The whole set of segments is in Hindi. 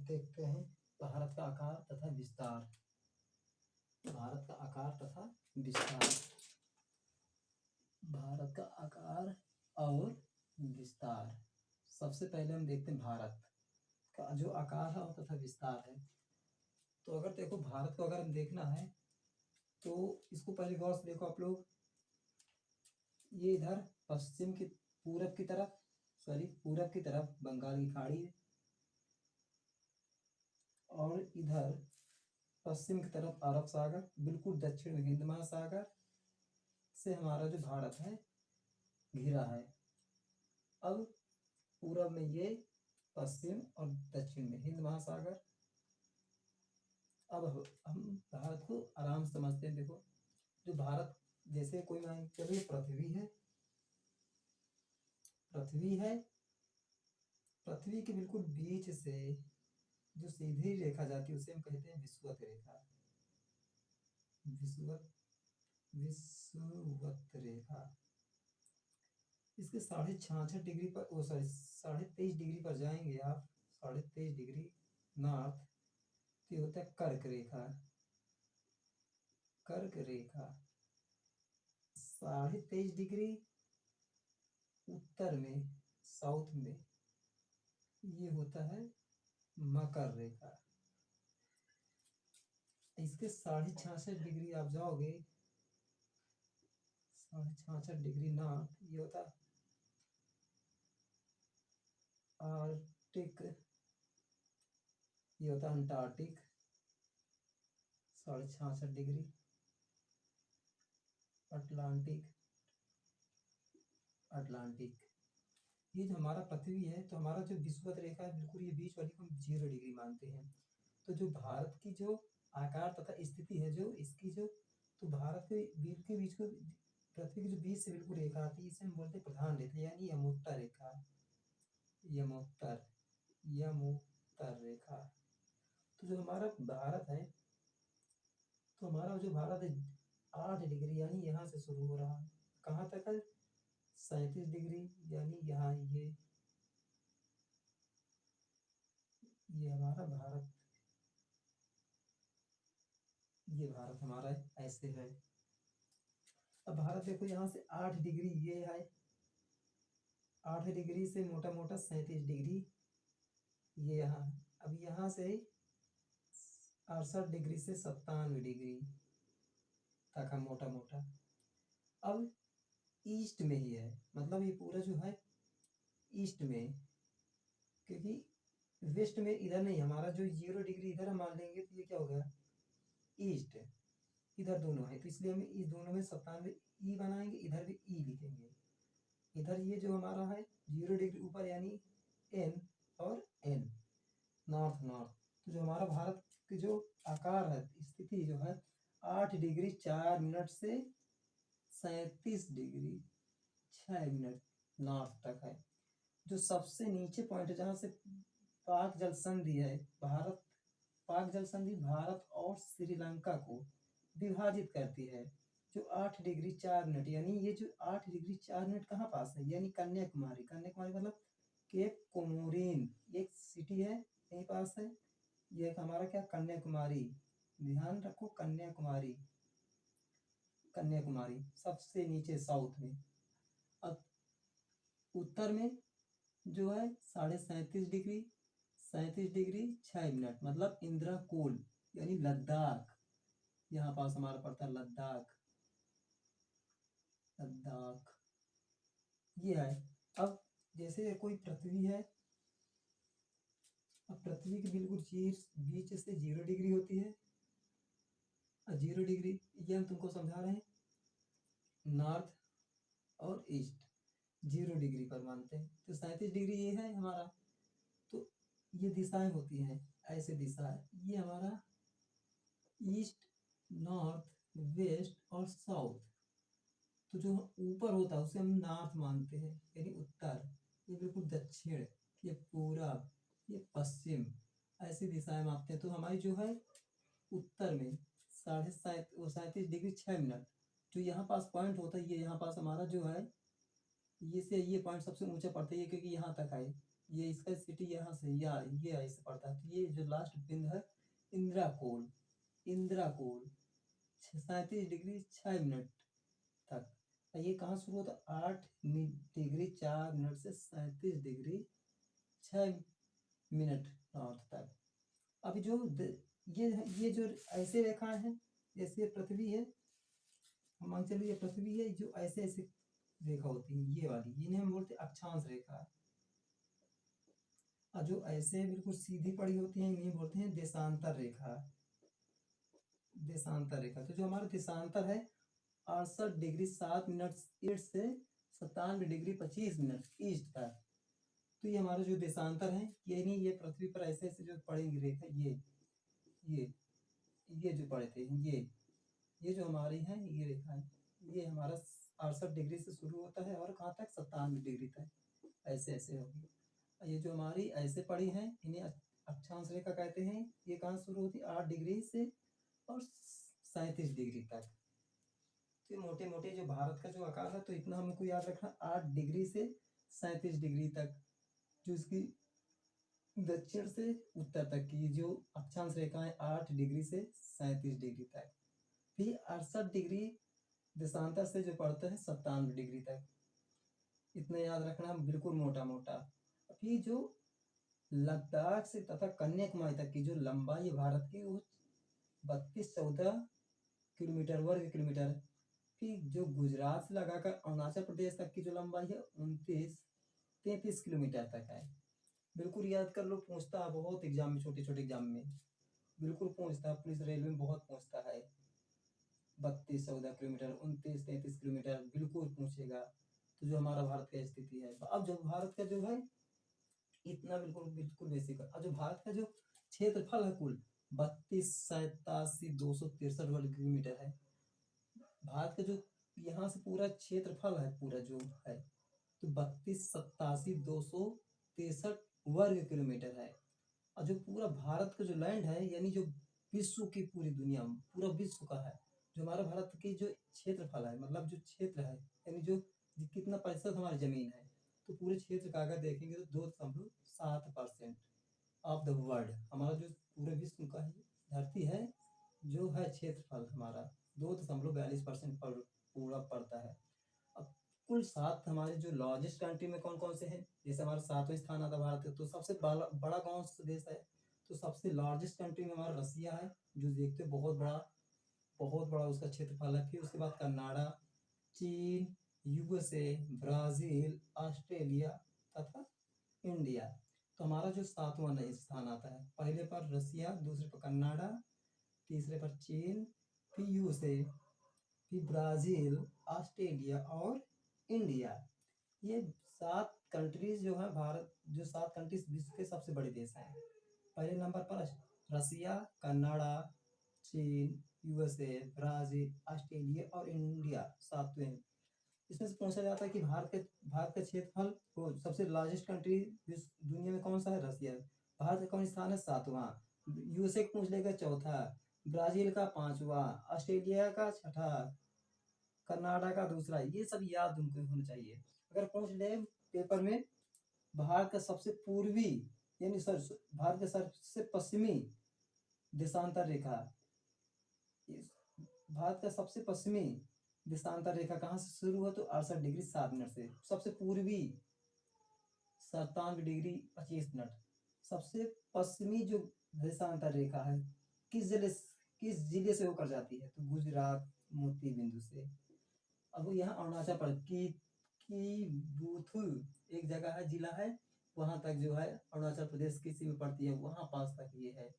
देखते हैं भारत का आकार तथा विस्तार। भारत का आकार तथा विस्तार। भारत का आकार और विस्तार। सबसे पहले हम देखते हैं भारत का जो आकार है और तथा विस्तार है। तो अगर देखो भारत को अगर हम देखना है तो इसको पहले गौर से देखो आप लोग। ये इधर पश्चिम की पूरब की तरफ पूरब की तरफ बंगाल की खाड़ी है और इधर पश्चिम की तरफ अरब सागर, बिल्कुल दक्षिण में हिंद महासागर से हमारा जो भारत है घिरा है। अब पूरब में ये, पश्चिम और दक्षिण में हिंद महासागर। अब हम भारत को आराम से समझते हैं। देखो जो भारत, जैसे कोई मान चलिए पृथ्वी है, पृथ्वी के बिल्कुल बीच से जो सीधी रेखा जाती है उसे हम कहते हैं विषुवत रेखा। विषुवत रेखा इसके 66.5 डिग्री पर, 23.5 डिग्री पर जाएंगे आप, 23.5 डिग्री नॉर्थ, तो होता है कर्क रेखा। कर्क रेखा 23.5 डिग्री उत्तर में, साउथ में, ये होता है मकर रेखा। इसके 66.5 डिग्री आप जाओगे, 66.5 डिग्री नॉर्थ, ये होता है आर्कटिक, ये होता है अंटार्कटिक। 66.5 degree Atlantic. ये जो हमारा पृथ्वी है, तो हमारा जो विषुवत रेखा है बिल्कुल ये बीच वाली को हम 0 डिग्री मानते हैं। तो जो भारत की जो आकार तथा स्थिति है, जो इसकी जो, तो भारत के बीच को, पृथ्वी के जो बीच से बिल्कुल रेखा आती है, इसे हम बोलते हैं प्रधान रेखा, यानी यमोत्तर रेखा। यमोत्तर रेखा। तो जो हमारा भारत है, तो हमारा जो भारत है 8 डिग्री, यानी यहाँ से शुरू हो रहा है, कहाँ तक है, 37 डिग्री, यानी यहाँ ये हमारा भारत, ये भारत हमारा ऐसे है। अब भारत देखो यहाँ से 8 डिग्री ये है, 8 डिग्री से मोटा मोटा 37 डिग्री ये यहाँ। अब यहाँ से 68 डिग्री से 97 डिग्री तक है मोटा मोटा। अब ईस्ट में ही है, मतलब ये पूरा जो है ईस्ट में, क्योंकि वेस्ट में इधर नहीं, हमारा जो 0 डिग्री इधर हम मान लेंगे तो ये क्या हो गया, ईस्ट। इधर दोनों है, तो इसलिए हम इस दोनों में 97 ई बनाएंगे, इधर भी ई लिखेंगे। इधर ये जो हमारा है 0 डिग्री ऊपर, यानी एन और एन, नॉर्थ नॉर्थ। तो जो हमारा भारत की जो आकार है, स्थिति जो है 8 डिग्री 4 मिनट से 37 डिग्री 6 मिनट नॉर्थ तक है। जो सबसे नीचे पॉइंट है, जहाँ से पाक जल संधि है, पाक जल संधि भारत और श्रीलंका को विभाजित करती है, जो 8 डिग्री 4 मिनट, यानी ये जो 8 डिग्री 4 मिनट कहाँ पास है, यानी कन्याकुमारी। कन्याकुमारी मतलब केप कोमोरिन, एक सिटी है यहीं पास है। ये हमारा क्या, कन्याकुमारी, ध्यान रखो, कन्याकुमारी सबसे नीचे साउथ में। अब उत्तर में जो है 37 डिग्री 6 मिनट, मतलब इंदिरा कोल, यानी लद्दाख, यहाँ पास हमारा पड़ता है लद्दाख ये है। अब जैसे कोई पृथ्वी है, अब पृथ्वी के बिल्कुल बीच से 0 डिग्री होती है, 0 डिग्री ये हम तुमको समझा रहे हैं, नॉर्थ और ईस्ट 0 डिग्री पर मानते हैं। तो 37 डिग्री ये है हमारा। तो ये दिशाएं होती हैं, ऐसे दिशा है, ये हमारा ईस्ट, नॉर्थ, वेस्ट और साउथ। तो जो ऊपर होता है उसे हम नॉर्थ मानते हैं, यानी उत्तर। ये बिल्कुल दक्षिण, ये पूरब, ये पश्चिम, ऐसी दिशाएं मापते हैं। तो हमारी जो है उत्तर में 37.5 डिग्री 6 मिनट, जो यहाँ पास पॉइंट होता है, ये यहाँ पास हमारा जो है ये से ये पॉइंट सबसे ऊंचा पड़ता है ये, क्योंकि यहाँ तक है, ये इसका सिटी यहाँ से या ये ऐसे पड़ता है। तो ये जो लास्ट बिंदु है इंदिरा कोल, इंदिरा कोल 37 डिग्री 6 मिनट तक। और ये कहाँ शुरू होता है? 8 डिग्री 4 मिनट से 37 डिग्री 6 मिनट नॉर्थ तक। अभी जो ये जो ऐसे रेखाएं हैं, जैसे पृथ्वी है, मान चलिए ये पृथ्वी है, जो ऐसे ऐसे रेखा होती है ये वाली, इन्हें हम बोलते हैं अक्षांश रेखा। और जो ऐसे बिल्कुल सीधी पड़ी होती है इन्हें बोलते हैं देशांतर रेखा, देशांतर रेखा। तो जो हमारा देशांतर है 68 डिग्री 7 मिनट ईस्ट से 97 डिग्री 25 मिनट ईस्ट तक। तो ये हमारा जो देशांतर है, ये नहीं, ये पृथ्वी पर ऐसे ऐसे जो पड़ेंगी रेखा, ये ये जो पड़े थे, ये जो हमारी है ये रेखा है, ये हमारा 68 डिग्री से शुरू होता है और कहाँ तक? 97 डिग्री तक ऐसे ऐसे होगी। ये जो हमारी ऐसे पड़ी हैं इन्हें अक्षांश रेखा कहते हैं। ये कहाँ शुरू होती है? 8 डिग्री से और 37 डिग्री तक। तो मोटे मोटे जो भारत का जो आकार है, तो इतना हमको याद रखना, 8 डिग्री से 37 डिग्री तक, जो इसकी दक्षिण से उत्तर तक की जो अक्षांश रेखा है 8 डिग्री से 37 डिग्री तक। फिर 68 डिग्री देशांतर से जो पड़ता है 97 डिग्री तक। इतना याद रखना बिल्कुल मोटा मोटा। फिर जो लद्दाख से तथा कन्याकुमारी तक की जो लंबाई है भारत की, वो 3214 किलोमीटर वर्ग किलोमीटर। फिर जो गुजरात से लगाकर अरुणाचल प्रदेश तक की जो लंबाई है 2933 किलोमीटर तक है। बिल्कुल याद कर लो, पूछता है बहुत एग्जाम में, छोटे छोटे एग्जाम में बिल्कुल पूछता है, पुलिस रेलवे में बहुत पूछता है। 3214 किलोमीटर, 2933 किलोमीटर बिल्कुल पूछेगा। तो जो हमारा भारत का स्थिति है, अब जो भारत का जो है इतना बिल्कुल बिल्कुल बेसिक है। और जो भारत का जो क्षेत्रफल है कुल 32,87,263 वर्ग किलोमीटर है। भारत का जो यहाँ से पूरा क्षेत्रफल है पूरा जो है, तो 32,87,263 वर्ग किलोमीटर है। और जो पूरा भारत का जो लैंड है, यानी जो विश्व की पूरी दुनिया में पूरा विश्व का है, जो हमारा भारत की जो क्षेत्रफल है, मतलब जो क्षेत्र है, यानी जो कितना प्रतिशत हमारी जमीन है, तो पूरे क्षेत्र का अगर देखेंगे तो 2.7% ऑफ द वर्ल्ड, हमारा जो पूरे विश्व का है धरती है जो है क्षेत्रफल हमारा 2.42% पर पूरा पड़ता है। अब कुल 7 हमारे जो लार्जेस्ट कंट्री में कौन कौन से हैं, जैसे हमारा 7वां स्थान आता भारत है, तो सबसे बड़ा कौन सा देश है? तो सबसे लार्जेस्ट कंट्री में हमारा रसिया है, जो देखते बहुत बड़ा उसका क्षेत्रफल है। फिर उसके बाद कनाडा, चीन, यूएसए, ब्राजील, ऑस्ट्रेलिया तथा इंडिया। तो हमारा जो 7वां स्थान आता है, पहले पर रसिया, दूसरे पर कनाडा, तीसरे पर चीन, फिर यूएसए, फिर ब्राजील, ऑस्ट्रेलिया और इंडिया। ये 7 कंट्रीज जो है भारत, जो 7 कंट्रीज विश्व के सबसे बड़े देश हैं। पहले नंबर पर रसिया, कनाडा, चीन, यूएसए, ब्राजील, ऑस्ट्रेलिया और इंडिया 7वें। इसमें से पूछा जाता है कि भारत का क्षेत्रफल को सबसे लार्जेस्ट कंट्री दुनिया में कौन सा है? रसिया। भारत का कौन स्थान है? 7वां। यूएसए पूछ लेगा चौथा, ब्राजील का 5वां, ऑस्ट्रेलिया का 6ठा, कनाडा का दूसरा। ये सब याद उनको होना चाहिए। अगर पूछ ले पेपर में भारत का सबसे पूर्वी, यानी भारत का सबसे पश्चिमी देशांतर रेखा, भारत का सबसे पश्चिमी देशांतर रेखा कहाँ से शुरू हुआ? तो 68 डिग्री 7 मिनट से। सबसे पूर्वी 97 डिग्री 25 मिनट। सबसे पश्चिमी जो देशांतर रेखा है किस जिले से होकर जाती है? तो गुजरात मोती बिंदु से। अब यहाँ अरुणाचल प्रदेश की बूथु एक जगह है, जिला है, वहां तक जो है अरुणाचल प्रदेश की सीमा पड़ती है, वहां पास तक ये है।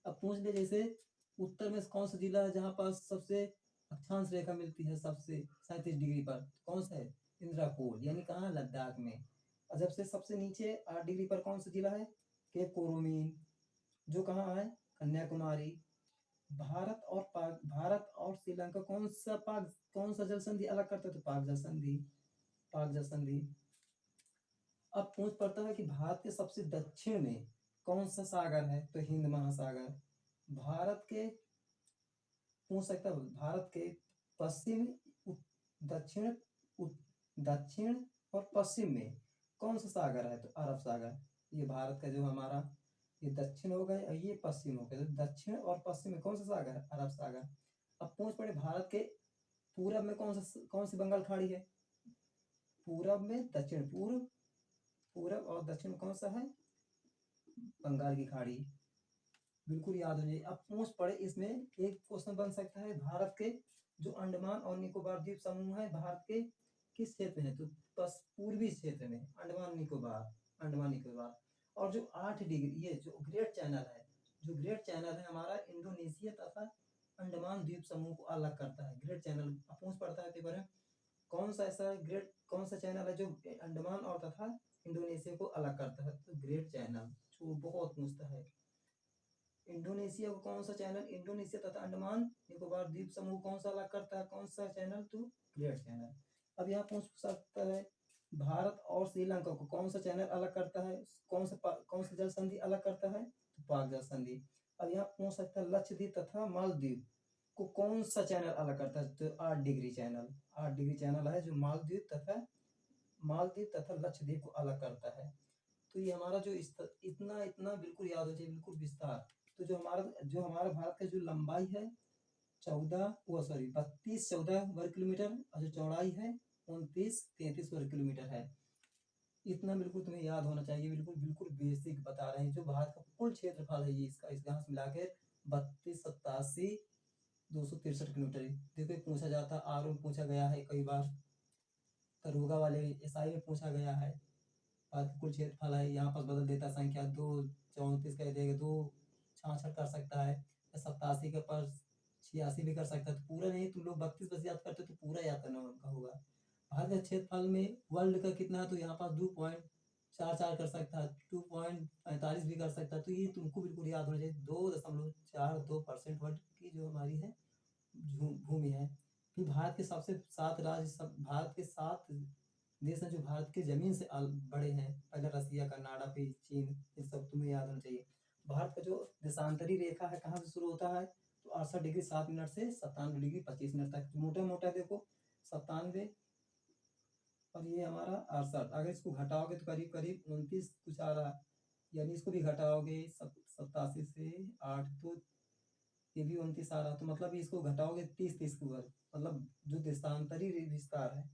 अब पूछ ले जैसे उत्तर में कौन सा जिला है जहाँ पास सबसे अक्षांश रेखा मिलती है सबसे 37 डिग्री पर? कौन सा है? इंदिरा कोल, यानी कहाँ? लद्दाख में। और जब से सबसे नीचे 8 डिग्री पर कौन सा जिला है? केप कोरोमीन, जो कहाँ है? कन्याकुमारी। भारत और श्रीलंका कौन सा जल संधि अलग करता है? तो पाक जल संधि। अब पूछ पड़ता है कि भारत के सबसे दक्षिण में कौन सा सागर है? तो हिंद महासागर। भारत के पूछ सकता है भारत के पश्चिम, दक्षिण, दक्षिण और पश्चिम में कौन सा सागर है? तो अरब सागर। ये भारत का जो हमारा ये दक्षिण हो गए और ये पश्चिम हो गए, तो दक्षिण और पश्चिम में कौन सा सागर है? अरब सागर। अब पूछ पड़े भारत के पूरब में कौन सी बंगाल खाड़ी है? पूरब में दक्षिण पूर्व, पूरब और दक्षिण में कौन सा है? बंगाल की खाड़ी। बिल्कुल याद हो जाए। अब पूछ पड़े इसमें एक क्वेश्चन बन सकता है, भारत के जो अंडमान और निकोबार द्वीप समूह है भारत के किस क्षेत्र में है? तो बस पूर्वी क्षेत्र में, अंडमान निकोबार, अंडमान निकोबार। और जो 8 डिग्री ये जो ग्रेट चैनल है, जो ग्रेट चैनल है हमारा इंडोनेशिया तथा अंडमान द्वीप समूह को अलग करता है। ग्रेट चैनल पूछ पड़ता है पेपर में, कौन सा ऐसा ग्रेट कौन सा चैनल है जो अंडमान और तथा इंडोनेशिया को अलग करता है? तो ग्रेट चैनल, जो बहुत पूछता है। इंडोनेशिया को कौन सा चैनल, इंडोनेशिया तथा अंडमान निकोबार द्वीप समूह कौन सा अलग करता है? कौन सा चैनल? तो ग्रेट चैनल। अब यहाँ पूछ सकता है, भारत और श्रीलंका को कौन सा चैनल अलग करता है? कौन सा जल संधि अलग करता है? तो पाक जल संधि। अब यहाँ पूछ सकता है, लक्षद्वीप तथा मालदीव को कौन सा चैनल अलग करता है? तो 8 डिग्री चैनल। 8 डिग्री चैनल है जो मालदीव तथा लक्षद्वीप को अलग करता है। तो ये हमारा जो इतना इतना बिल्कुल याद हो जाए, बिल्कुल विस्तार। तो जो हमारा भारत का जो लंबाई है 32-14 वर्ग किलोमीटर, और जो चौड़ाई है 29-33 वर्ग किलोमीटर है। इतना बिल्कुल तुम्हें याद होना चाहिए, बिल्कुल बिल्कुल बेसिक बता रहे हैं। जो भारत का कुल क्षेत्रफल है ये इसका यहाँ से मिलाकर 32-87-263 किलोमीटर। देखो पूछा जाता, आर में पूछा गया है कई बार, दरोगा वाले एसआई में पूछा गया है। भारत का कुल क्षेत्रफल है, यहाँ पर बदल देता संख्या 2 34 कह देगा, 2 66 कर सकता है, 87 के पर 86 भी कर सकता है। तो पूरा नहीं, तुम लोग 32 बस याद करते तो पूरा याद करना उनका होगा। भारत के क्षेत्रफल में वर्ल्ड का कितना है? तो यहाँ पर 2.44 कर सकता है, 2.45 भी कर सकता है। तो ये तुमको बिल्कुल याद होना चाहिए। 2.42% वर्ल्ड की जो हमारी है भूमि है। फिर भारत के सबसे 7 राज्य, भारत के 7 देश हैं जो भारत के जमीन से बड़े हैं। पहले रसिया, कनाडा, फिर चीन, ये सब तुम्हें याद होना चाहिए। भारत का जो देशांतरी रेखा है कहाँ से शुरू होता है? तो 68 डिग्री 7 मिनट से 97 डिग्री 25 मिनट तक। मोटा मोटा देखो 97 और ये हमारा 68। अगर इसको घटाओगे तो करीब करीब 29 कुछ आ रहा, यानी इसको भी घटाओगे 87 से 8, तो ये भी 29 आ रहा। तो मतलब इसको घटाओगे 30 के ऊपर, मतलब जो देशांतरी विस्तार है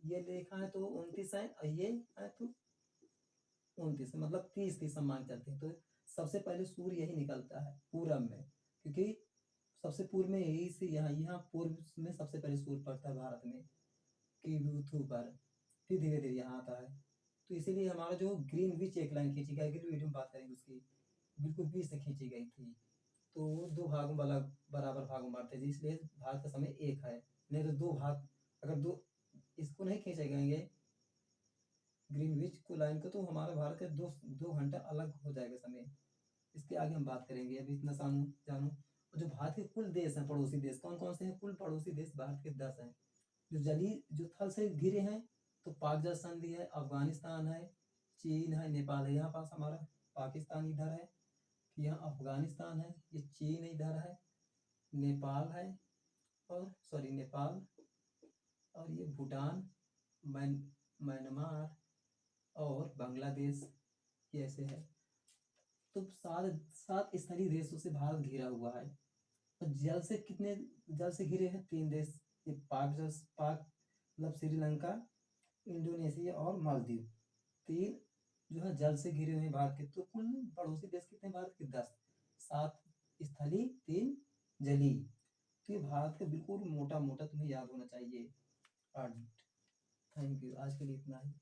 ये रेखा है तो 29 है, और ये है तो 29 है, मतलब 30 मान चलते हैं। तो सबसे पहले सूर्य यही निकलता है पूरब में, क्योंकि सबसे पूर्व में यही से यहाँ पूर्व में सबसे पहले सूर्य पड़ता है भारत में की ऋतु पर, फिर धीरे धीरे यहाँ आता है। तो इसीलिए हमारा जो ग्रीनविच एक लाइन खींची गई, अगली वीडियो में बात करेंगे उसकी, बिल्कुल बीच से खींची गई थी। तो 2 भागों वाला बराबर भागों बांटते थे, इसलिए भारत का समय एक है। नहीं तो 2 भाग, अगर 2 इसको नहीं खींचे गएंगे ग्रीनविच को लाइन को, तो हमारा भारत का 2 घंटा अलग हो जाएगा समय। इसके आगे हम बात करेंगे, अभी इतना जानू। और जो भारत के कुल देश हैं, पड़ोसी देश कौन कौन से हैं? कुल पड़ोसी देश भारत के 10 हैं। जो थल से घिरे हैं तो पाक जल संधि है, अफगानिस्तान है, चीन है, नेपाल है। यहाँ पास हमारा पाकिस्तान इधर है, यहाँ अफगानिस्तान है, ये चीन इधर है, नेपाल है, और नेपाल, और ये भूटान, म्यांमार और बांग्लादेश, ये ऐसे है। तो 7 स्थलीय देशों से भारत घिरा हुआ है। और जल से घिरे हैं 3 देश, ये पाक मतलब श्रीलंका, इंडोनेशिया और मालदीव। 3 जो है जल से घिरे हुए हैं भारत के। तो कुल पड़ोसी देश कितने भारत के? 10। 7 स्थलीय, 3 जलीय। तो ये भारत का बिल्कुल मोटा मोटा तुम्हें याद होना चाहिए। थैंक यू, आज के लिए इतना ही।